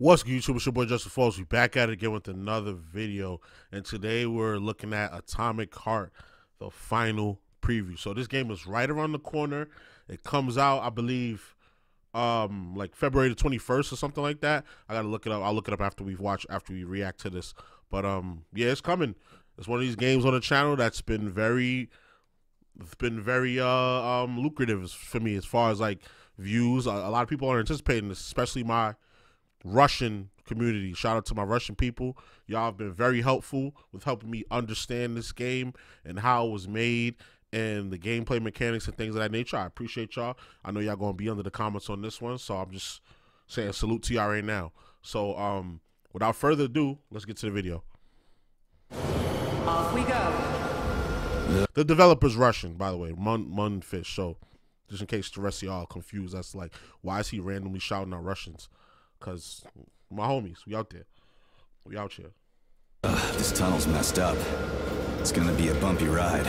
What's good, YouTube? It's your boy JusticeXFalls. We back at it again with another video, and today we're looking at Atomic Heart, the final preview. So this game is right around the corner. It comes out, I believe, like February the 21st or something like that. I gotta look it up. I'll look it up after we react to this. But yeah, it's coming. It's one of these games on the channel that's been very lucrative for me as far as like views. A lot of people are anticipating this, especially my Russian community. Shout out to my Russian people. Y'all have been very helpful with helping me understand this game and how it was made and the gameplay mechanics and things of that nature. I appreciate y'all. I know y'all gonna be under the comments on this one, so I'm just saying salute to y'all right now. So without further ado, let's get to the video. Off we go. The developer's Russian, by the way, Munfish. So just in case the rest of y'all are confused, that's like, why is he randomly shouting out Russians? Because my homies, we out there. We out here. This tunnel's messed up. It's gonna be a bumpy ride.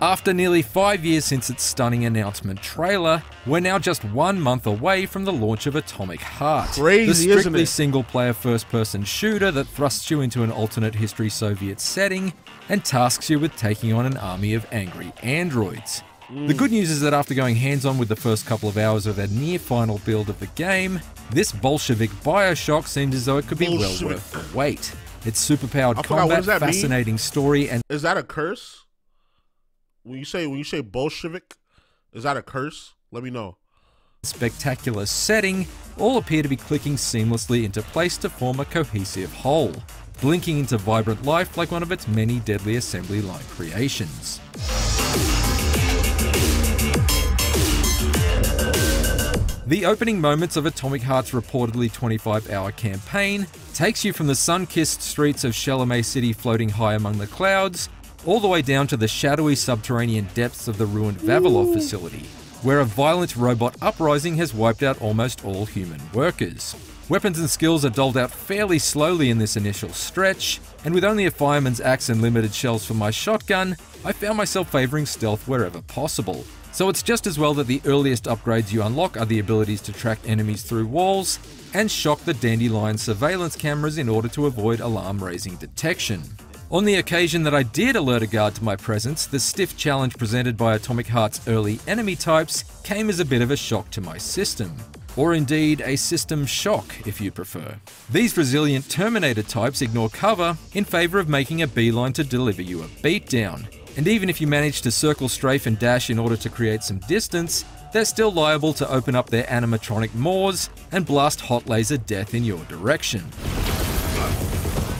After nearly 5 years since its stunning announcement trailer, we're now just 1 month away from the launch of Atomic Heart. Crazy, the isn't strictly it? single-player first-person shooter that thrusts you into an alternate history Soviet setting and tasks you with taking on an army of angry androids. The good news is that after going hands-on with the first couple of hours of a near-final build of the game, this Bolshevik Bioshock seems as though it could be well worth the wait. Its superpowered combat, fascinating story, and— Is that a curse? When you say Bolshevik, is that a curse? Let me know. spectacular setting all appear to be clicking seamlessly into place to form a cohesive whole, blinking into vibrant life like one of its many deadly assembly line creations. The opening moments of Atomic Heart's reportedly 25-hour campaign takes you from the sun-kissed streets of Chalamet City floating high among the clouds, all the way down to the shadowy subterranean depths of the ruined Vavilov facility, where a violent robot uprising has wiped out almost all human workers. Weapons and skills are doled out fairly slowly in this initial stretch, and with only a fireman's axe and limited shells for my shotgun, I found myself favouring stealth wherever possible. So it's just as well that the earliest upgrades you unlock are the abilities to track enemies through walls and shock the dandelion surveillance cameras in order to avoid alarm-raising detection. On the occasion that I did alert a guard to my presence, the stiff challenge presented by Atomic Heart's early enemy types came as a bit of a shock to my system. Or indeed, a system shock, if you prefer. These resilient Terminator types ignore cover in favour of making a beeline to deliver you a beatdown. And even if you manage to circle, strafe and dash in order to create some distance, they're still liable to open up their animatronic maws and blast hot laser death in your direction.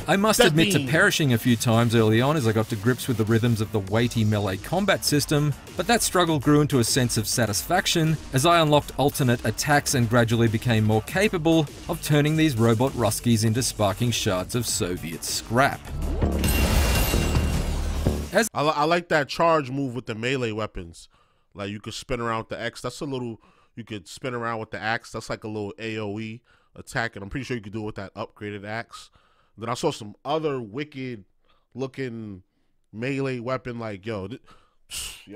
I must admit to perishing a few times early on as I got to grips with the rhythms of the weighty melee combat system, but that struggle grew into a sense of satisfaction as I unlocked alternate attacks and gradually became more capable of turning these robot Ruskies into sparking shards of Soviet scrap. I like that charge move with the melee weapons. Like you could spin around with the X. That's a little, you could spin around with the axe. That's like a little AoE attack, and I'm pretty sure you could do it with that upgraded axe. Then I saw some other wicked looking melee weapon. Like yo,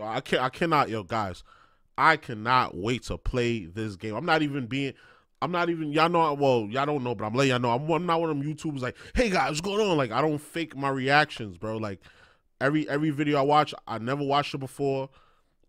I cannot, yo guys, I cannot wait to play this game. I'm not even, y'all know, well, y'all don't know, but I'm letting y'all know, I'm not one of them YouTubers like, hey guys, what's going on? Like I don't fake my reactions, bro. Like every video I watch, I never watched it before,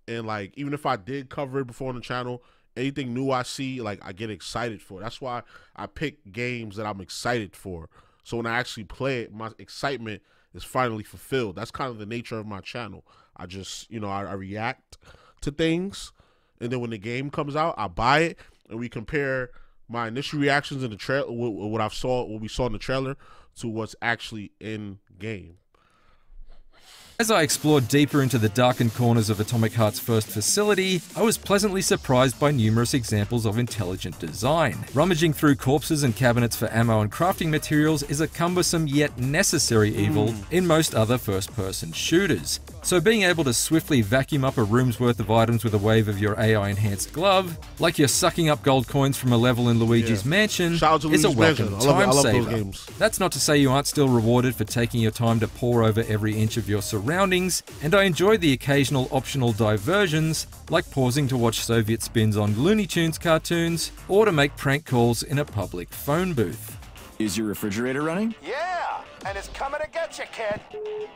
and like even if I did cover it before on the channel, anything new I see, like I get excited for. That's why I pick games that I'm excited for. So when I actually play it, my excitement is finally fulfilled. That's kind of the nature of my channel. I just, you know, I react to things, and then when the game comes out, I buy it, and we compare my initial reactions in the trailer, what we saw in the trailer, to what's actually in game. As I explored deeper into the darkened corners of Atomic Heart's first facility, I was pleasantly surprised by numerous examples of intelligent design. Rummaging through corpses and cabinets for ammo and crafting materials is a cumbersome yet necessary evil in most other first-person shooters. So being able to swiftly vacuum up a room's worth of items with a wave of your AI-enhanced glove, like you're sucking up gold coins from a level in Luigi's Mansion, is a welcome time saver. That's not to say you aren't still rewarded for taking your time to pore over every inch of your surroundings, surroundings, and I enjoy the occasional optional diversions, like pausing to watch Soviet spins on Looney Tunes cartoons, or to make prank calls in a public phone booth. Is your refrigerator running? Yeah, and it's coming to get you, kid.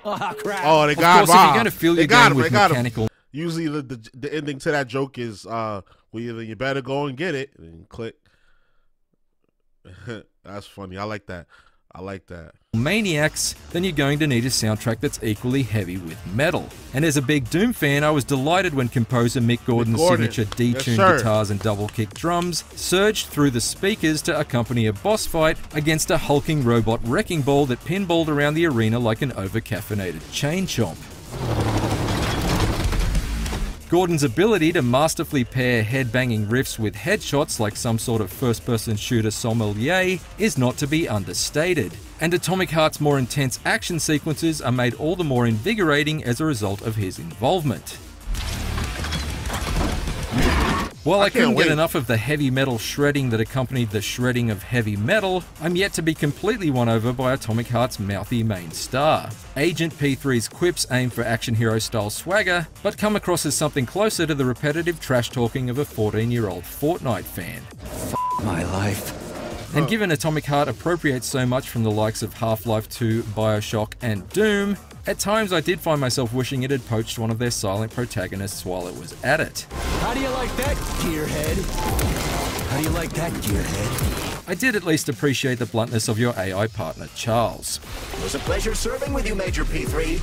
Oh, crap. Oh, they Of got course, if you're going to fill your game with mechanical... Usually the ending to that joke is, well, either you better go and get it, and click. That's funny. I like that. Maniacs, then you're going to need a soundtrack that's equally heavy with metal. And as a big Doom fan, I was delighted when composer Mick Gordon's signature detuned guitars and double kick drums surged through the speakers to accompany a boss fight against a hulking robot wrecking ball that pinballed around the arena like an over-caffeinated chain chomp. Gordon's ability to masterfully pair head-banging riffs with headshots like some sort of first-person shooter sommelier is not to be understated, and Atomic Heart's more intense action sequences are made all the more invigorating as a result of his involvement. While I couldn't get enough of the heavy metal shredding that accompanied the shredding of heavy metal, I'm yet to be completely won over by Atomic Heart's mouthy main star. Agent P3's quips aim for action hero style swagger, but come across as something closer to the repetitive trash talking of a 14-year-old Fortnite fan. F my life. And given Atomic Heart appropriates so much from the likes of Half-Life 2, Bioshock, and Doom, at times I did find myself wishing it had poached one of their silent protagonists while it was at it. How do you like that, gearhead? How do you like that, gearhead? I did at least appreciate the bluntness of your AI partner, Charles. It was a pleasure serving with you, Major P3.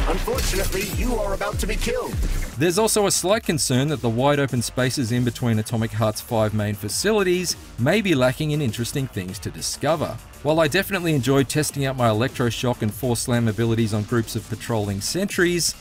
Unfortunately, you are about to be killed. There's also a slight concern that the wide open spaces in between Atomic Heart's 5 main facilities may be lacking in interesting things to discover. While I definitely enjoyed testing out my electroshock and force slam abilities on groups of patrolling sentries,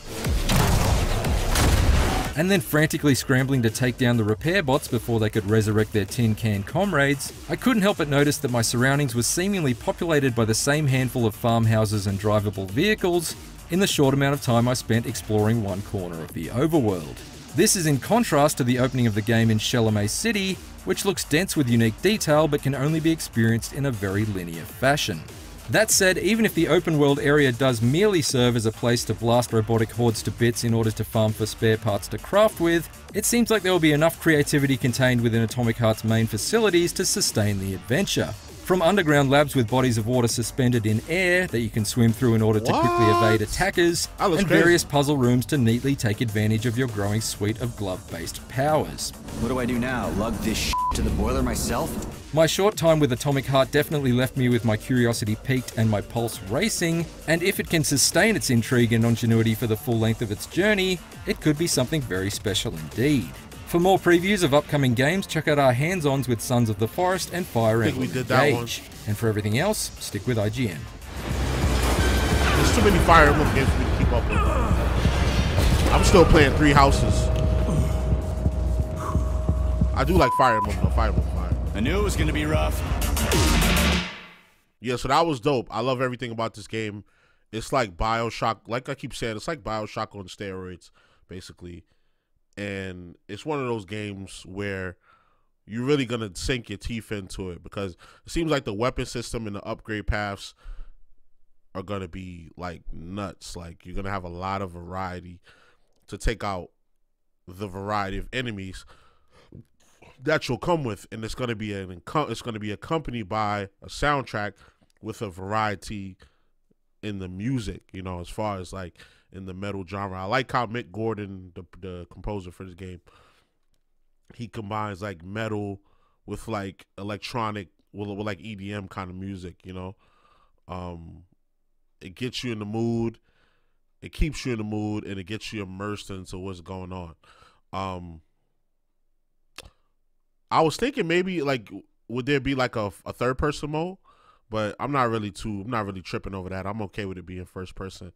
and then frantically scrambling to take down the repair bots before they could resurrect their tin can comrades, I couldn't help but notice that my surroundings were seemingly populated by the same handful of farmhouses and drivable vehicles in the short amount of time I spent exploring one corner of the overworld. This is in contrast to the opening of the game in Chalamet City, which looks dense with unique detail but can only be experienced in a very linear fashion. That said, even if the open world area does merely serve as a place to blast robotic hordes to bits in order to farm for spare parts to craft with, it seems like there will be enough creativity contained within Atomic Heart's main facilities to sustain the adventure. From underground labs with bodies of water suspended in air that you can swim through in order to quickly evade attackers, and various puzzle rooms to neatly take advantage of your growing suite of glove-based powers. What do I do now? Lug this shit to the boiler myself? My short time with Atomic Heart definitely left me with my curiosity piqued and my pulse racing, and if it can sustain its intrigue and ingenuity for the full length of its journey, it could be something very special indeed. For more previews of upcoming games, check out our hands-ons with Sons of the Forest and Fire Emblem Engage. And for everything else, stick with IGN. There's too many Fire Emblem games for me to keep up with. I'm still playing Three Houses. I do like Fire Emblem though. Fire Emblem Fire. I knew it was gonna be rough. Yeah, so that was dope. I love everything about this game. It's like Bioshock, like I keep saying, it's like Bioshock on steroids, basically. And it's one of those games where you're really going to sink your teeth into it because it seems like the weapon system and the upgrade paths are going to be like nuts. Like you're going to have a lot of variety to take out the variety of enemies that you'll come with, and it's going to be accompanied by a soundtrack with a variety in the music, you know, as far as like in the metal genre. I like how Mick Gordon, the composer for this game, he combines like metal with like electronic, with like EDM kind of music, you know. It gets you in the mood, it keeps you in the mood, and it gets you immersed into what's going on. I was thinking maybe like, would there be like a third person mode? But I'm not really tripping over that. I'm okay with it being first person.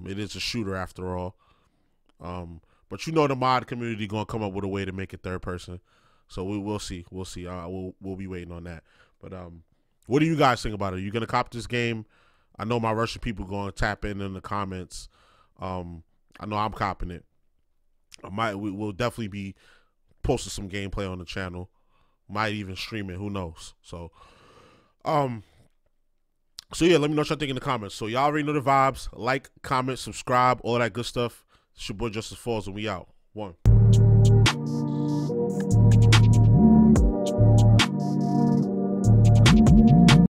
It is a shooter after all. But you know the mod community gonna come up with a way to make it third person. So we'll see. We'll see. We'll be waiting on that. But what do you guys think about it? Are you gonna cop this game? I know my Russian people gonna tap in the comments. I know I'm copping it. We'll definitely be posting some gameplay on the channel. Might even stream it. Who knows? So So yeah, let me know what y'all think in the comments. So y'all already know the vibes. Like, comment, subscribe, all that good stuff. It's your boy JusticeXFalls, and we out. One.